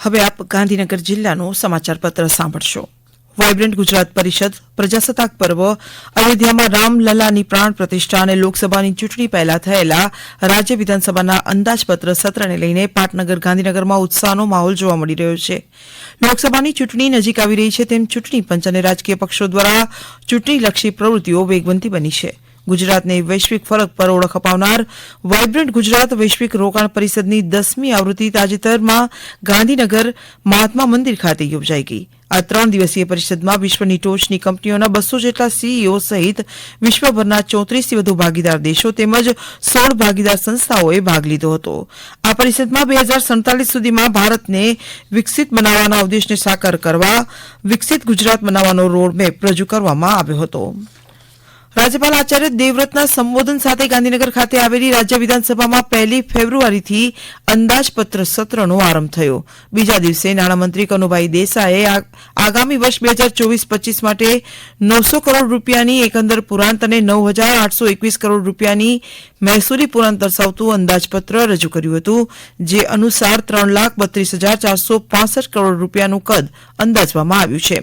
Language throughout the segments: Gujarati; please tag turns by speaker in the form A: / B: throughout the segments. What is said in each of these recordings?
A: હવે આપ ગાંધીનગર જિલ્લાનું સમાચાર પત્ર સાંભળશો. વાઇબ્રન્ટ ગુજરાત પરિષદ પ્રજાસત્તાક પર્વ અયોધ્યામાં રામલલાની પ્રાણ પ્રતિષ્ઠા અને લોકસભાની ચૂંટણી પહેલા થયેલા રાજ્ય વિધાનસભાના અંદાજપત્ર સત્રને લઈને પાટનગર ગાંધીનગરમાં ઉત્સાહનો માહોલ જોવા મળી રહ્યો છે. લોકસભાની ચૂંટણી નજીક આવી રહી છે તેમ ચૂંટણી પંચ અને રાજકીય પક્ષો દ્વારા ચૂંટણીલક્ષી પ્રવૃત્તિઓ વેગવંતી બની છે. ગુજરાતને વૈશ્વિક ફલક પર ઓળખ અપાવનાર વાઇબ્રન્ટ ગુજરાત વૈશ્વિક રોકાણ પરિષદની 10મી આવૃત્તિ તાજેતરમાં ગાંધીનગર મહાત્મા મંદિર ખાતે યોજાઈ ગઈ. આ 3 દિવસીય પરિષદમાં વિશ્વની ટોચની કંપનીઓના 200 જેટલા સીઈઓ સહિત વિશ્વભરના 34થી વધુ ભાગીદાર દેશો તેમજ 16 ભાગીદાર સંસ્થાઓએ ભાગ લીધો હતો. આ પરિષદમાં 2047 સુધીમાં ભારતને વિકસિત બનાવવાના ઉદ્દેશને સાકાર કરવા વિકસિત ગુજરાત બનાવવાનો રોડમેપ રજૂ કરવામાં આવ્યો હતો. રાજ્યપાલ આચાર્ય દેવવ્રતના સંબોધન સાથે ગાંધીનગર ખાતે આવેલી રાજ્ય વિધાનસભામાં 1 ફેબ્રુઆરીથી અંદાજપત્ર સત્રનો આરંભ થયો. બીજા દિવસે નાણામંત્રી કનુભાઈ દેસાઈએ આગામી વર્ષ 2024-25 માટે 900 કરોડ રૂપિયાની એકંદર પુરાંત અને 9,821 કરોડ રૂપિયાની મહેસૂલી પુરાંત દર્શાવતું અંદાજપત્ર રજૂ કર્યું હતું, જે અનુસાર 3,32,465 કરોડ રૂપિયાનું કદ અંદાજવામાં આવ્યું છે.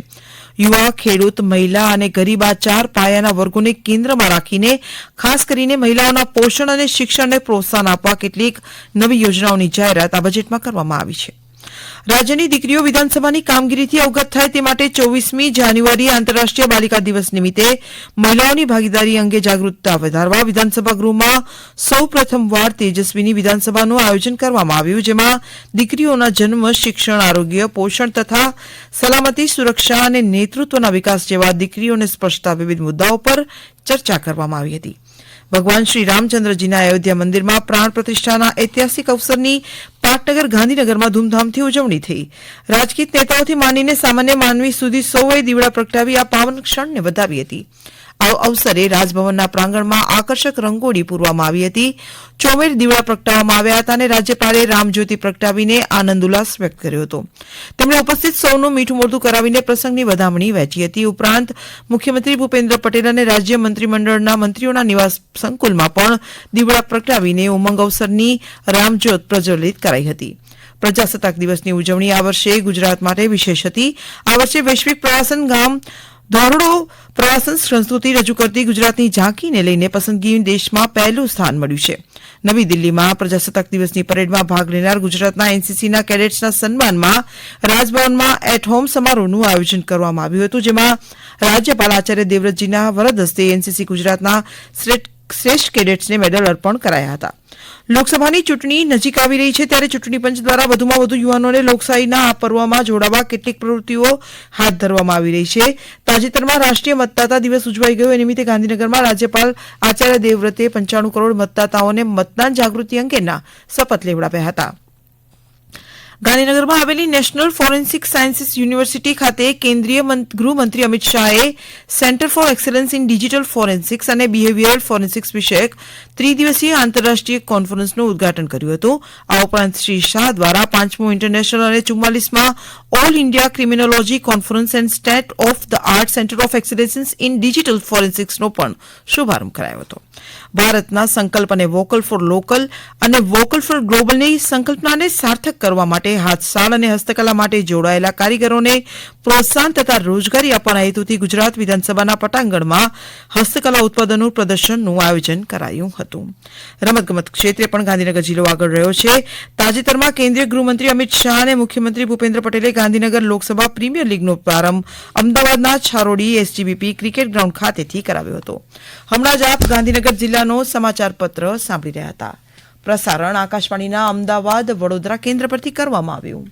A: યુવા, ખેડૂત, મહિલા અને ગરીબ આ 4 પાયાના વર્ગોને કેન્દ્રમાં રાખીને ખાસ કરીને મહિલાઓના પોષણ અને શિક્ષણને પ્રોત્સાહન આપવા કેટલીક નવી યોજનાઓની જાહેરાત આ બજેટમાં કરવામાં આવી છે. રાજ્યની દીકરીઓ વિધાનસભાની કામગીરીથી અવગત થાય તે માટે 24મી જાન્યુઆરીએ આંતરરાષ્ટ્રીય બાલિકા દિવસ નિમિત્તે મહિલાઓની ભાગીદારી અંગે જાગૃતતા વધારવા વિધાનસભા ગૃહમાં સૌ પ્રથમવાર તેજસ્વીની વિધાનસભાનું આયોજન કરવામાં આવ્યું, જેમાં દીકરીઓના જન્મ, શિક્ષણ, આરોગ્ય, પોષણ તથા સલામતી, સુરક્ષા અને નેતૃત્વના વિકાસ જેવા દીકરીઓને સ્પર્શતા વિવિધ મુદ્દાઓ પર ચર્ચા કરવામાં આવી હતી. ભગવાન શ્રી રામચંદ્રજીના અયોધ્યા મંદિરમાં પ્રાણ પ્રતિષ્ઠાના ઐતિહાસિક અવસરની પાટનગર ગાંધીનગરમાં ધૂમધામથી ઉજવણી થઈ. રાજકીય નેતાઓથી માંડીને સામાન્ય માનવી સુધી સૌએ દીવડા પ્રગટાવી આ પાવન ક્ષણને વધાવી હતી. આ અવસરે રાજભવનના પ્રાંગણમાં આકર્ષક રંગોળી પૂરવામાં આવી હતી. ચોમેર દીવડા પ્રગટાવવામાં આવ્યા હતા અને રાજ્યપાલે રામજ્યોતિ પ્રગટાવીને આનંદ ઉલ્લાસ વ્યક્ત કર્યો હતો. તેમણે ઉપસ્થિત સૌનું મીઠું મોઢું કરાવીને પ્રસંગની વધામણી વહેંચી હતી. ઉપરાંત મુખ્યમંત્રી ભૂપેન્દ્ર પટેલ અને રાજ્ય મંત્રીમંડળના મંત્રીઓના નિવાસ સંકુલમાં પણ દીવડા પ્રગટાવીને ઉમંગ અવસરની રામજ્યોત પ્રજ્વલિત કરાઈ હતી. પ્રજાસત્તાક દિવસની ઉજવણી આ વર્ષે ગુજરાત માટે વિશેષ હતી. આ વર્ષે વૈશ્વિક પ્રવાસન ગામ ધોરડો પ્રવાસન સંસ્કૃતિ રજૂ કરતી ગુજરાતની ઝાંકીને લઈને પસંદગી દેશમાં પહેલું સ્થાન મળ્યું છે. નવી દિલ્હીમાં પ્રજાસત્તાક દિવસની પરેડમાં ભાગ લેનાર ગુજરાતના એનસીસીના કેડેટ્સના સન્માનમાં રાજભવનમાં એટ હોમ સમારોહનું આયોજન કરવામાં આવ્યું હતું, જેમાં રાજ્યપાલ આચાર્ય દેવવ્રતજીના વરદ હસ્તે એનસીસી ગુજરાતના શ્રેષ્ઠ કેડેટ્સને મેડલ અર્પણ કરાયા હતા. લોકસભાની ચૂંટણી નજીક આવી રહી છે ત્યારે ચૂંટણી પંચ દ્વારા વધુમાં વધુ યુવાનોને લોકશાહીના આ પર્વમાં જોડાવા કેટલીક પ્રવૃત્તિઓ હાથ ધરવામાં આવી રહી છે. તાજેતરમાં રાષ્ટ્રીય મતદાતા દિવસ ઉજવાઈ ગયો. એ નિમિત્તે ગાંધીનગરમાં રાજ્યપાલ આચાર્ય દેવવ્રતે 95 કરોડ મતદાતાઓને મતદાન જાગૃતિ અંગેના શપથ લેવડાવ્યા હતા. ગાંધીનગરમાં આવેલી નેશનલ ફોરેન્સિક સાયન્સીસ યુનિવર્સિટી ખાતે કેન્દ્રીય ગૃહમંત્રી અમિત શાહે centre for excellence in digital forensics અને બિહેવિયરલ ફોરેન્સિક્સ વિષયક 3 દિવસીય આંતરરાષ્ટ્રીય કોન્ફરન્સનું ઉદઘાટન કર્યું હતું. આ ઉપરાંત શ્રી શાહ દ્વારા 5મું ઇન્ટરનેશનલ અને 44માં all India criminology conference and state of the art centre of excellence in digital ફોરેન્સિક્સનો પણ શુભારંભ કરાયો હતો. ભારતના સંકલ્પ અને વોકલ ફોર લોકલ અને વોકલ ફોર ગ્લોબલની સંકલ્પનાને સાર્થક કરવા માટે હાથશાળ અને હસ્તકલા માટે જોડાયેલા કારીગરોને પ્રોત્સાહન તથા રોજગારી આપવાના હેતુથી ગુજરાત વિધાનસભાના પટાંગણમાં હસ્તકલા ઉત્પાદનોનું પ્રદર્શનનું આયોજન કરાયું હતું. રમતગમત ક્ષેત્રે પણ ગાંધીનગર જિલ્લો આગળ રહ્યો છે. તાજેતરમાં કેન્દ્રીય ગૃહમંત્રી અમિત શાહ અને મુખ્યમંત્રી ભૂપેન્દ્ર પટેલે ગાંધીનગર લોકસભા પ્રીમિયર લીગનો પ્રારંભ અમદાવાદના છારોડી એસજીબીપી ક્રિકેટ ગ્રાઉન્ડ ખાતેથી કરાવ્યો હતો. હમણાં જ આપ ગાંધીનગર જિલ્લાનો સમાચાર પત્ર સાંભળી રહ્યા હતા. પ્રસારણ આકાશવાણીના અમદાવાદ વડોદરા કેન્દ્ર પરથી કરવામાં આવ્યું.